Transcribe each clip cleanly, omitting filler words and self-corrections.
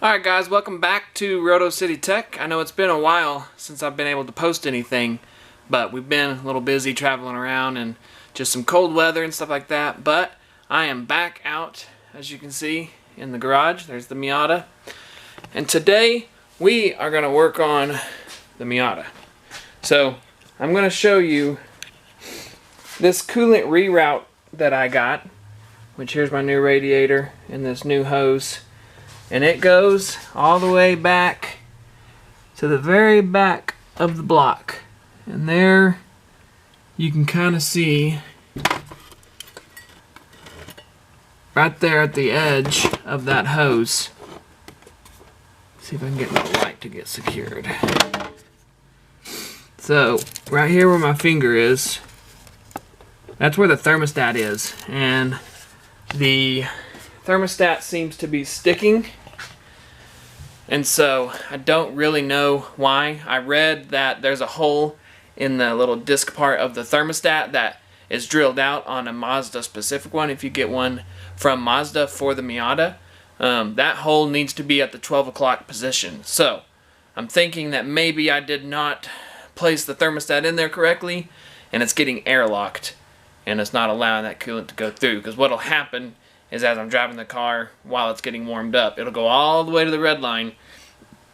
Alright guys, welcome back to RotoCityTech. I know it's been a while since I've been able to post anything, but we've been a little busy traveling around and just some cold weather and stuff like that. But I am back out, as you can see, in the garage. There's the Miata. And today we are going to work on the Miata. So I'm going to show you this coolant reroute that I got, which here's my new radiator and this new hose. And it goes all the way back to the very back of the block. And there you can kind of see right there at the edge of that hose. See if I can get my light to get secured. So right here where my finger is, that's where the thermostat is. And the thermostat seems to be sticking, and so I don't really know why. I read that there's a hole in the little disc part of the thermostat that is drilled out on a Mazda specific one. If you get one from Mazda for the Miata, that hole needs to be at the 12 o'clock position. So I'm thinking that maybe I did not place the thermostat in there correctly, and it's getting airlocked, and it's not allowing that coolant to go through. Because what'll happen is as I'm driving the car while it's getting warmed up, it'll go all the way to the red line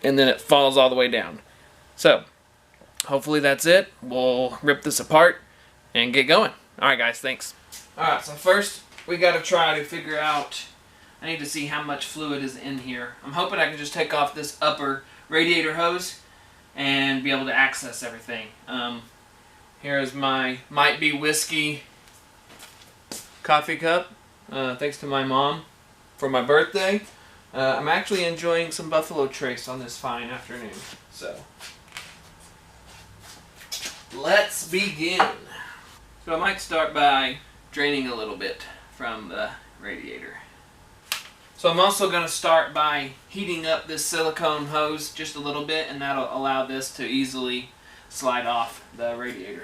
and then it falls all the way down. So hopefully that's it. We'll rip this apart and get going. Alright guys, thanks. Alright, so first we got to try to figure out, I need to see how much fluid is in here. I'm hoping I can just take off this upper radiator hose and be able to access everything. Here is my Might Be Whiskey coffee cup. Thanks to my mom for my birthday. I'm actually enjoying some Buffalo Trace on this fine afternoon. So, let's begin. So I might start by draining a little bit from the radiator. So I'm also going to start by heating up this silicone hose just a little bit, and that'll allow this to easily slide off the radiator.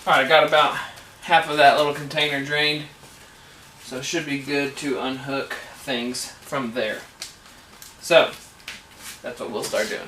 Alright, I got about half of that little container drained, so it should be good to unhook things from there. So, that's what we'll start doing.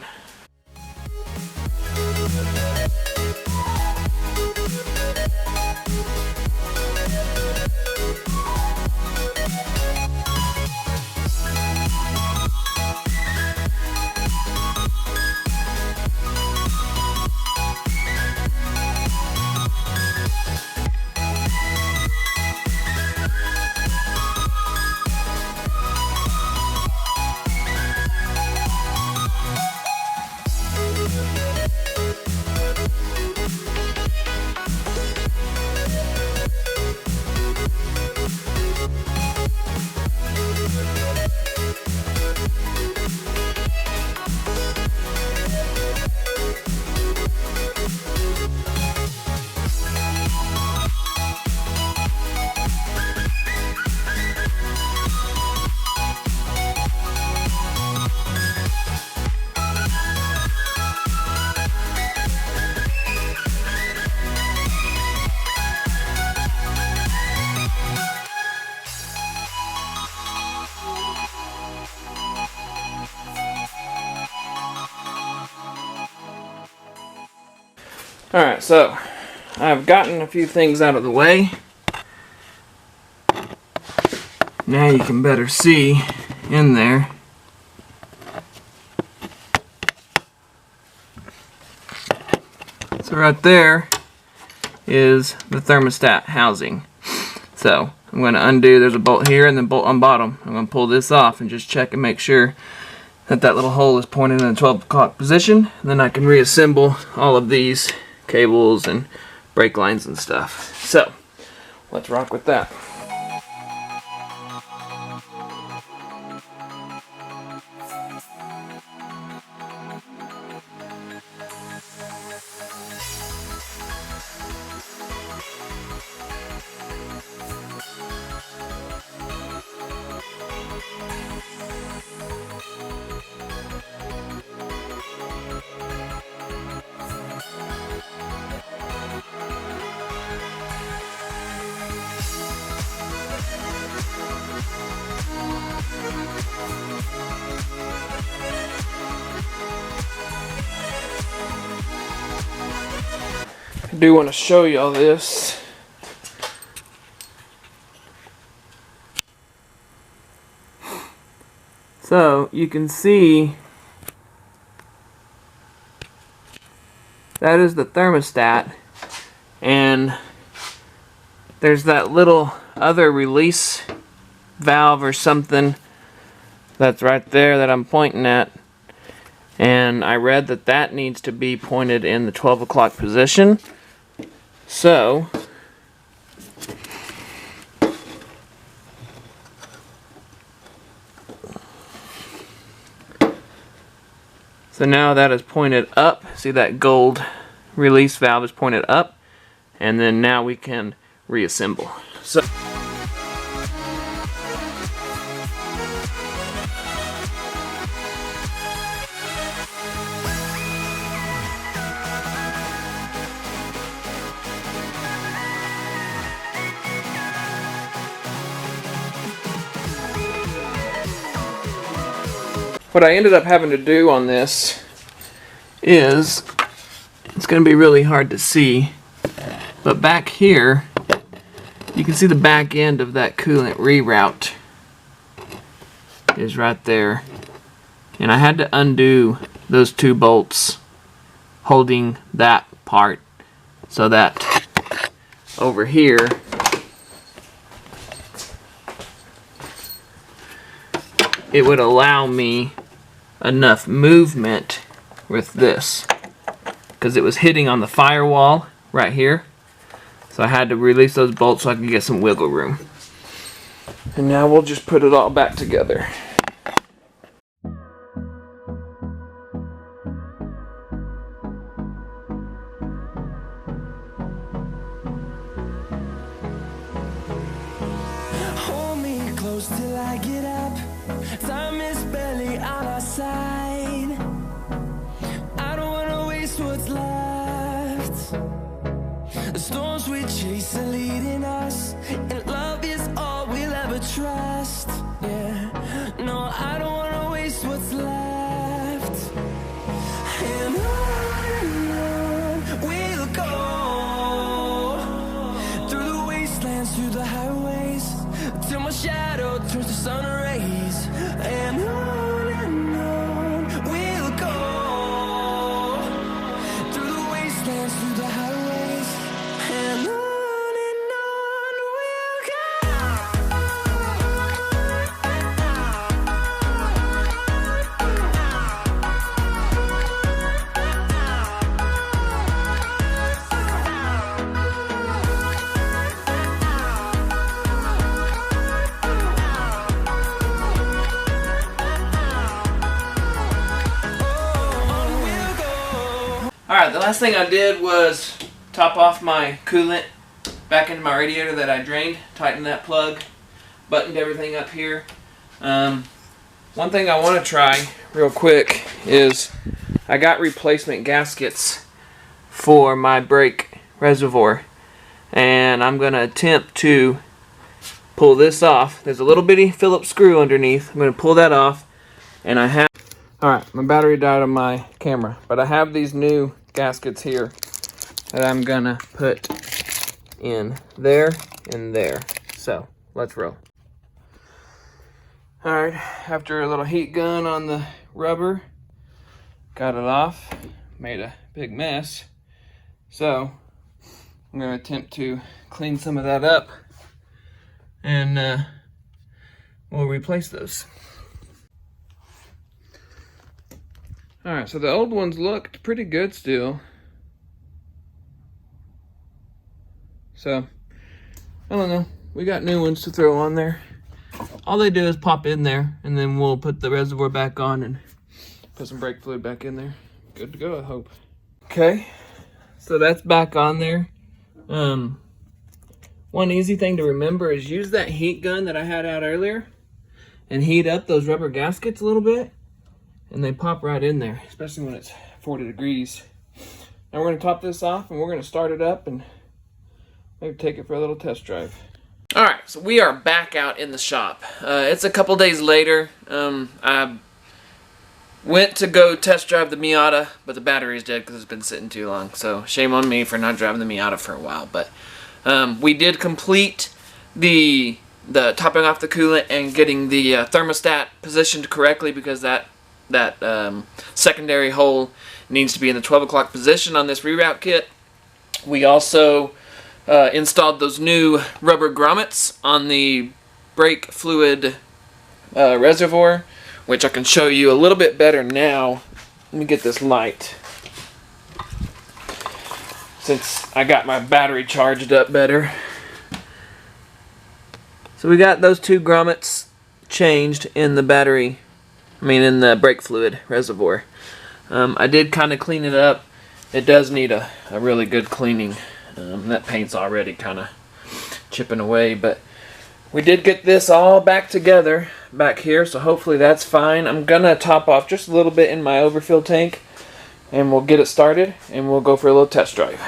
Alright, so I've gotten a few things out of the way. Now you can better see in there. So right there is the thermostat housing. So I'm going to undo, there's a bolt here and then bolt on bottom. I'm going to pull this off and just check and make sure that that little hole is pointed in the 12 o'clock position. And then I can reassemble all of these cables and brake lines and stuff. So let's rock with that. I do want to show y'all this. So you can see that is the thermostat, and there's that little other release valve or something that's right there that I'm pointing at, and I read that that needs to be pointed in the 12 o'clock position. So now that is pointed up. See, that gold release valve is pointed up, and then now we can reassemble. So what I ended up having to do on this is, it's going to be really hard to see, but back here you can see the back end of that coolant reroute is right there, and I had to undo those two bolts holding that part so that over here it would allow me enough movement with this, because it was hitting on the firewall right here. So I had to release those bolts so I could get some wiggle room. And now we'll just put it all back together. Hold me close till I get up. Time is barely on our side. I don't wanna waste what's left. The storms we chase are leading us, and love is all we'll ever trust. Yeah, no, I don't wanna waste what's left. And on we'll go, through the wastelands, through the highways, till my shadow turns to sun rays. And on we'll go, through the wastelands, through the highways, and on we'll Alright, the last thing I did was top off my coolant back into my radiator that I drained, tightened that plug, buttoned everything up here. One thing I want to try real quick is I got replacement gaskets for my brake reservoir, and I'm going to attempt to pull this off. There's a little bitty Phillips screw underneath. I'm going to pull that off, and I have... Alright, my battery died on my camera, but I have these new gaskets here that I'm gonna put in there and there. So, let's roll. Alright, after a little heat gun on the rubber, got it off, made a big mess. So, I'm going to attempt to clean some of that up, and we'll replace those. Alright, so the old ones looked pretty good still. So, I don't know. We got new ones to throw on there. All they do is pop in there, and then we'll put the reservoir back on and put some brake fluid back in there. Good to go, I hope. Okay, so that's back on there. One easy thing to remember is use that heat gun that I had out earlier and heat up those rubber gaskets a little bit, and they pop right in there, especially when it's 40 degrees. Now we're going to top this off, and we're going to start it up and maybe take it for a little test drive. Alright, so we are back out in the shop. It's a couple days later. I went to go test drive the Miata, but the battery's dead because it's been sitting too long. So shame on me for not driving the Miata for a while. But we did complete the topping off the coolant and getting the thermostat positioned correctly, because that secondary hole needs to be in the 12 o'clock position on this reroute kit. We also installed those new rubber grommets on the brake fluid reservoir, which I can show you a little bit better now. Let me get this light, since I got my battery charged up better. So we got those two grommets changed in the battery, in the brake fluid reservoir. I did kind of clean it up. It does need a really good cleaning. That paint's already kind of chipping away, but we did get this all back together back here, so hopefully that's fine. I'm gonna top off just a little bit in my overfill tank, and we'll get it started, and we'll go for a little test drive.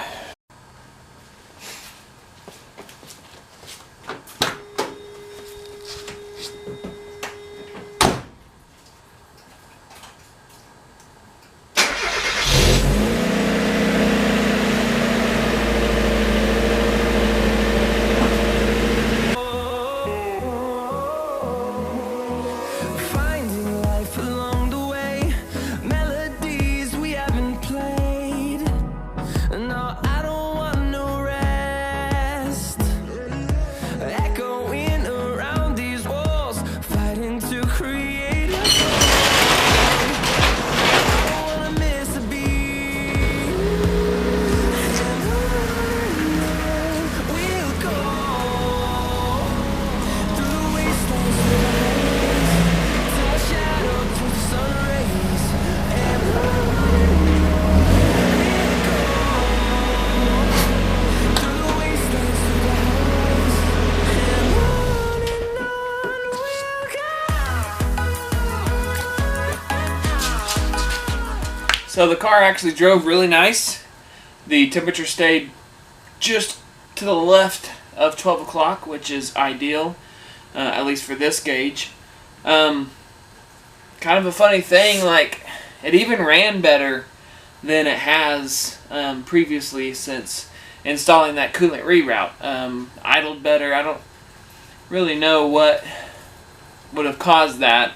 So the car actually drove really nice. The temperature stayed just to the left of 12 o'clock, which is ideal, at least for this gauge. Kind of a funny thing, like, it even ran better than it has previously since installing that coolant reroute. Idled better. I don't really know what would have caused that.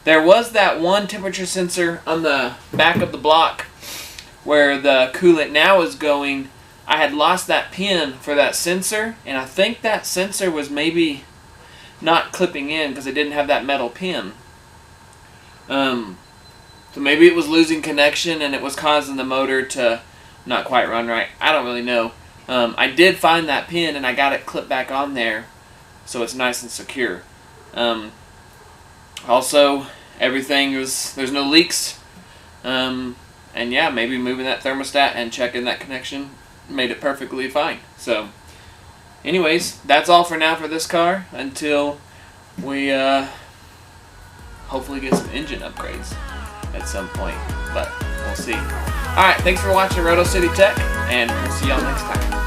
There was that one temperature sensor on the back of the block where the coolant now is going. I had lost that pin for that sensor, and I think that sensor was maybe not clipping in because it didn't have that metal pin. So maybe it was losing connection and it was causing the motor to not quite run right. I don't really know. I did find that pin and I got it clipped back on there, so it's nice and secure. Also, there's no leaks. And yeah, maybe moving that thermostat and checking that connection made it perfectly fine. So, anyways, that's all for now for this car until we hopefully get some engine upgrades at some point. But we'll see. Alright, thanks for watching RotoCityTech, and we'll see y'all next time.